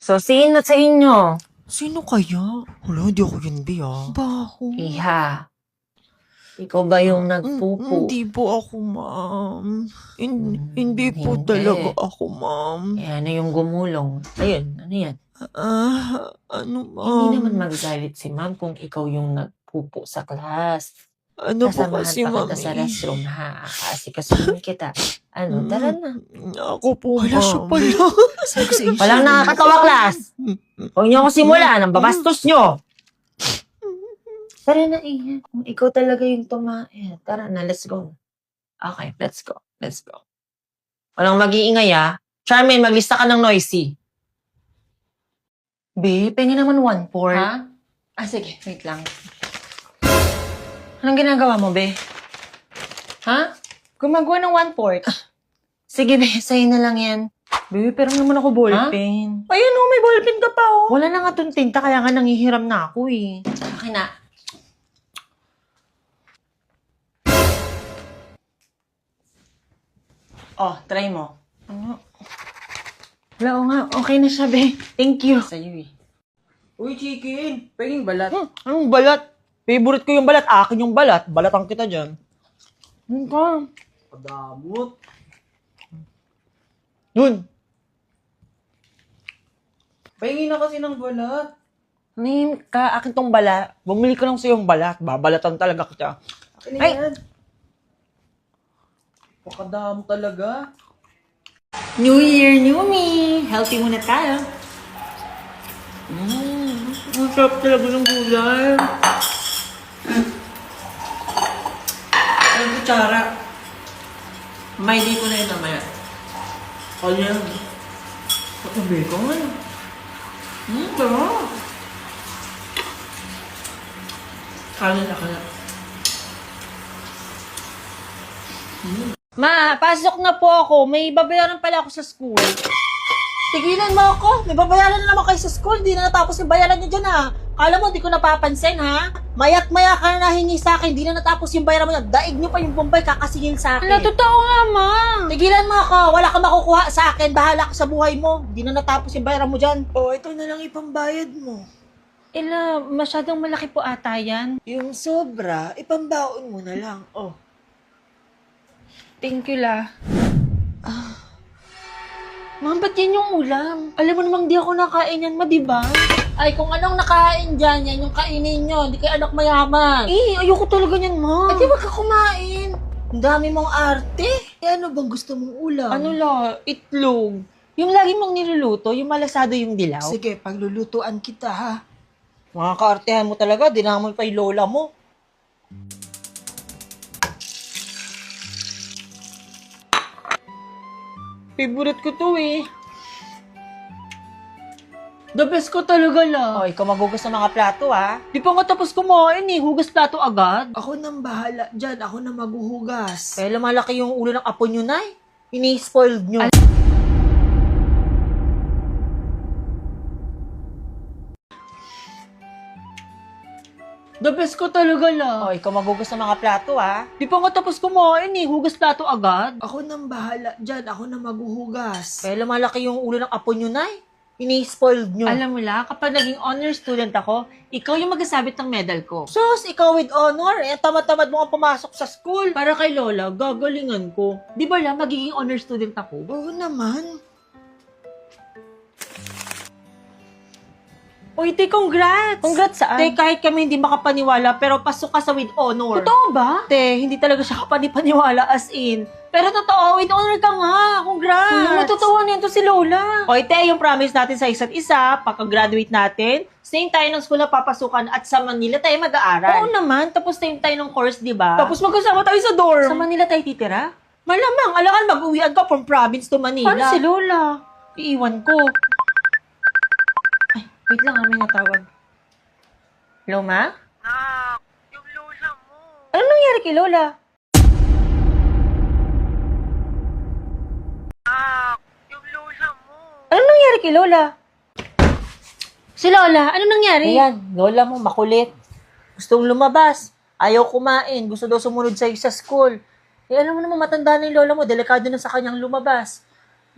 So, sino sa inyo? Sino kaya? Wala, hindi ako yun, Bi, ah. Baho. Iha. Ikaw ba yung nagpupo? Hindi po ako, ma'am. Hindi po Hindi. talaga ako, ma'am. Eh, ano yung gumulong? Ayun, ano yan? Ano, Hindi ma'am? naman magalit si ma'am kung ikaw yung nagpupo sa class. Ano po Sasamahan kasi, pa ma'am? kita sa restroom, ha? Aasikasuhin kita. Ano, tara na. Ako po, Wala siya ma'am. pala. Sabi ko sa iyo. Walang nakakatawa, class. Huwag niyo ako simulan. Ang babastos niyo. Tara na, Iha. Kung ikaw talaga yung tumae. Tara na, let's go. Okay, let's go. Let's go. Walang mag-iingay, ha? Charmaine, maglista ka ng noisy. Be, pengi naman 1/4. Ha? Sige, wait lang. Anong ginagawa mo, be? Ha? Gumagawa ng 1/4. Sige, be. Sa'yo na lang yan. Be, pero naman ako ballpen. Ayun, oh, may ballpen ka pa, oh. Wala na nga tong tinta, kaya nga nangihiram na ako eh. Akin na. Oh, try mo. Wala, nga. Okay na siya, be. Thank you. Sa'yo eh. Uy, chicken. Penging balat. Anong balat? Favorite ko yung balat. Akin yung balat. Balatan kita dyan. Ano ka? Padamot. Yun. Penging na kasi ng balat. Name ka, akin tong balat. Bumili ko lang sa yung balat. Babalatan talaga kita. Akin na Ay! yan. Pakadamo talaga. New Year, new me. Healthy muna tayo. Ang sarap talaga ng gulay. Ang kutsara. May di ko na yun namaya. O yan. Patabi ko nga. Sarap. Kanin ako na. Ma, pasok na po ako. May babayaran pala ako sa school. Tigilan mo ako. May babayaran na naman kayo sa school. Di na natapos yung bayaran nyo dyan, ha? Kala mo, di ko napapansin, ha? Mayak-maya ka na nahingi sa akin. Di na natapos yung bayaran mo dyan. Daig nyo pa yung Bombay, kakasingil sa Ala, akin. totoo nga, ma. Tigilan mo ako. Wala kang makukuha sa akin. Bahala ka sa buhay mo. Di na natapos yung bayaran mo dyan. Oh, ito na lang ipambayad mo. Ila, masyadong malaki po ata yan. Yung sobra, ipambaon mo na lang. Oh. Thank you, la. Ma'am, ba't yan yung ulam? Alam mo namang di ako nakain yan, ma, diba? Ay, kung anong nakain dyan, yan yung kainin nyo. Hindi kayo anak mayaman. Eh, ayoko talaga yan, ma. Eh, di wag ka kumain. Ang dami mong arte. Eh, ano bang gusto mong ulam? Ano la, itlog. Yung lagi mong niluluto, yung malasado yung dilaw. Sige, paglulutuan kita, ha? Mga kaartehan mo talaga. Dinamon pa yung lola mo. Favorite ko to eh. The best ko talaga, la. Oh, ikaw magugas ng mga plato ah. Di pa nga tapos kumain eh. Hugas plato agad. Ako nang bahala dyan. Ako na maghuhugas. Kaya lumalaki yung ulo ng apo nyo, Nay. Ini-spoiled nyo. The best ko talaga, la. Oh, ikaw magugas ng mga plato ah. Di pa nga tapos kumain eh. Hugas plato agad. Ako nang bahala dyan. Ako na maghuhugas. Kaya lumalaki yung ulo ng apo nyo, Nay. Ini-spoiled nyo. Alam mo la, kapag naging honor student ako, ikaw yung magasabit ng medal ko. Sus, ikaw with honor. Eh, tamad-tamad mo nga pumasok sa school. Para kay Lola, gagalingan ko. Di ba la, magiging honor student ako? Oo naman. Uy, te, congrats! Congrats saan? Te, kahit kami hindi makapaniwala, pero pasok ka sa with honor. Totoo ba? Te, hindi talaga siya kapanipaniwala as in. Pero totoo, with honor ka nga. Congrats! Matutuwa na to si Lola. Oy, te, yung promise natin sa isa't isa, pagka-graduate natin, same tayo ng school na papasukan at sa Manila tayo mag-aaral. Oo naman, Tapos same tayo ng course, di ba? Tapos magkasama tayo sa dorm. sa Manila tayo titira? Malamang, alakan mag-uwian ka from province to Manila. Paano si Lola? Iiwan ko. Ay, wait lang, may natawag. Hello, ma? Yung lola mo. Ano nangyari kay Lola? Yung lola mo. Ano nangyari kay Lola? Si Lola, ano nangyari? Ayan, Lola mo makulit. Gustong lumabas. Ayaw kumain. Gusto daw sumunod sa school. Eh, alam mo naman, matanda na yung lola mo. Delikado na sa kanyang lumabas.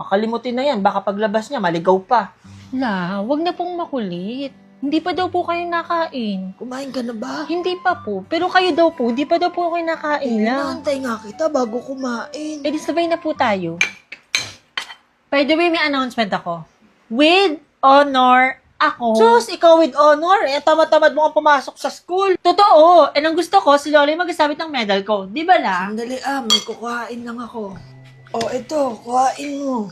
Makalimutin na yan. Baka paglabas niya, maligaw pa. La, wag na pong makulit. Hindi pa daw po kayo nakain. Kumain ka na ba? Hindi pa po. Pero kayo daw po, hindi pa daw po kayo nakain lang. Inaantay nga kita bago kumain. Eh, di sabay na po tayo. By the way, may announcement ako. With honor, ako. Sus, ikaw with honor. Eh, tamad-tamad mo ang pumasok sa school. Totoo. Eh, ang gusto ko, si Lola yung mag-sabit ng medal ko. Di ba la? Sandali may kukuhain lang ako. Ito, kuhain mo.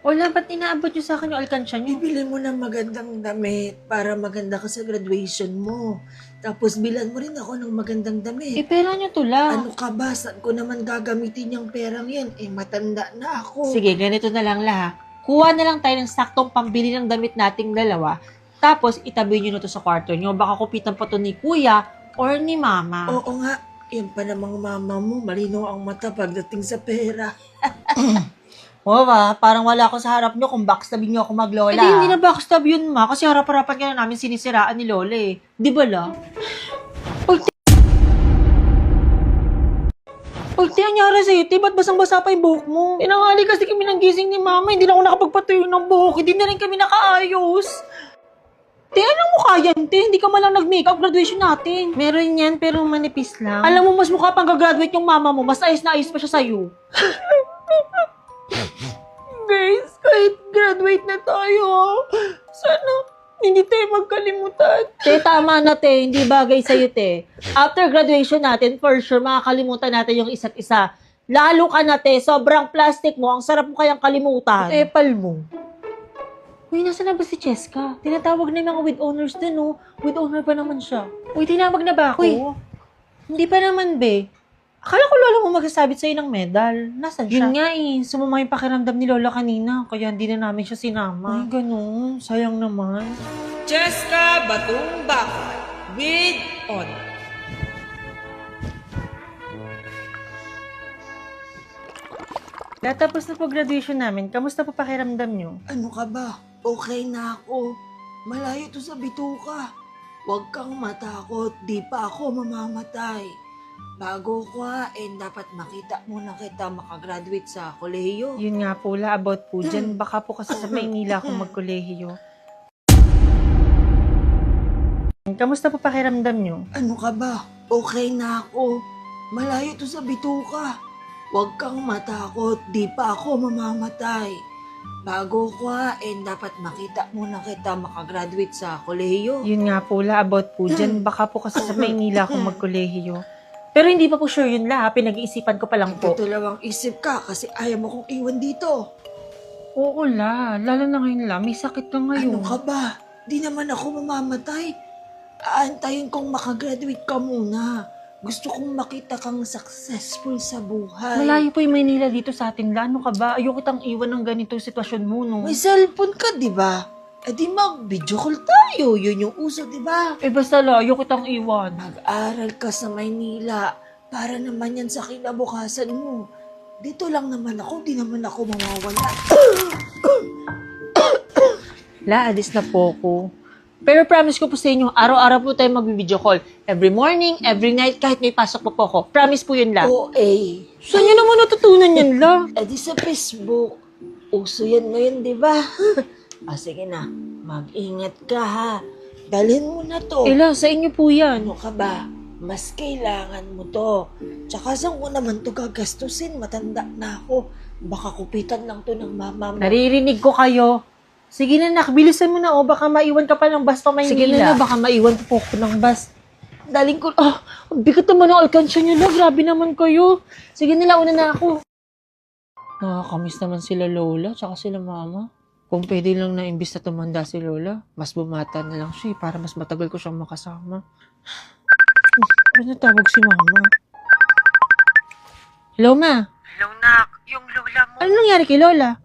Wala, ba't inaabot nyo sa akin yung alkansya nyo? Bibili mo ng magandang damit para maganda ka sa graduation mo. Tapos bilan mo rin ako ng magandang Eh, damit. pera nyo to la. Ano ka ba? Saan ko naman gagamitin yung perang yan? Eh, matanda na ako. Sige, ganito na lang la. Kuha na lang tayo ng saktong pambili ng damit nating dalawa. Tapos, itabi nyo na to sa kwarto nyo. Baka kupitan pa to ni kuya or ni mama. Oo nga. Yan pa namang mama mo. Malinaw ang mata pagdating sa pera. Oo ba? Parang wala ako sa harap nyo kung backstab nyo ako maglola. Hindi na backstab yun, ma. Kasi harap-harapan ka na namin sinisiraan ni Lola eh. Di ba la? Pagti, anyari sa'yo, ti, ba't basang-basa pa yung buhok mo? Tinangali kasi kami ng gising ni mama, hindi na ako nakapagpatuyo ng buhok, hindi na rin kami nakaayos. Te, anong mukha yan, te? Hindi ka malang nag-makeup graduation natin. Meron yan, pero manipis lang. Alam mo, mas mukha pang gagraduate yung mama mo, mas ayos na ayos pa siya sa'yo. Guys, kahit graduate na tayo, sana hindi tayo magkalimutan. Te, tama na te, hindi bagay sa'yo te. After graduation natin, for sure, makakalimutan natin yung isa't isa. Lalo ka na te, sobrang plastic mo, ang sarap mo kayang kalimutan. Epal mo. Uy, nasa na ba si Cheska? Tinatawag na yung mga with honors din, oh. With honor pa naman siya. Uy, tinawag na ba ako? Uy, hindi pa naman, be. Akala ko lola mo magsasabit sa'yo ng medal. Nasaan siya? Yun nga eh, sumama yung pakiramdam ni lola kanina, kaya hindi na namin siya sinama. Ay, ganun. Sayang naman. Cheska Batong Baka with honor. Tapos na po graduation namin, kamusta po pakiramdam nyo? Ano ka ba? Okay na ako. Malayo to sa bituka. Huwag kang matakot. Di pa ako mamamatay. Bago ko dapat makita muna kita makagraduate sa kolehiyo. Yun nga po, about po dyan. Baka po kasi sa Maynila akong magkolehiyo. Kamusta po pakiramdam nyo? Ano ka ba? Okay na ako. Malayo to sa bituka. Huwag kang matakot. Di pa ako mamamatay. Bago ko dapat makita muna kita makagraduate sa kolehiyo. Yun nga po, about po dyan. Baka po kasi sa Maynila akong magkolehiyo. Pero hindi pa po sure yun la, pinag-iisipan ko pa lang po. Tutulawang isip ka kasi ayaw mo kong iwan dito. Oo la, lalo na ngayon la, may sakit ka ngayon. Ano ka ba? Di naman ako mamamatay. Aantayin kong makagraduate ka muna. Gusto kong makita kang successful sa buhay. Malayo po yung Maynila dito sa atin la, ano ka ba? Ayoko kitang iwan ng ganito sitwasyon mo, no? May cellphone ka, di ba? Eh di mag-video call tayo. Yun yung uso, di ba? Eh basta la, ayoko kitang iwan. Mag-aral ka sa Maynila para naman yan sa kinabukasan mo. Dito lang naman ako, di naman ako mawawala. La, alis na po ko. Pero promise ko po sa inyo, araw-araw po tayo mag-video call. Every morning, every night, kahit may pasok po ako. Promise po yun la. OA. Saan nyo naman natutunan yan la? Eh di sa Facebook. Uso yan ngayon, di ba? Sige na, mag-ingat ka ha. Dalhin mo na to. Eh la, sa inyo po yan. Ano ka ba? Mas kailangan mo to. Tsaka saan ko naman to gagastusin? Matanda na ako. Baka kupitan lang to ng mama mo. Naririnig ko kayo. Sige na nak, bilisan mo na o baka maiwan ka pa ng bus pa Maynila. Sige na baka maiwan po ko ng bus. Daling ko, ang bigat naman ng alkansya nyo la, grabe naman kayo. Sige na una na ako. Nakakamiss naman sila lola, tsaka sila mama. Kung pwede lang na imbis na tumanda si lola, mas bumata na lang siya para mas matagal ko siyang makasama. Ba't natawag si mama? Hello ma? Hello, Nak. Yung lola mo. Ano nangyari kay lola?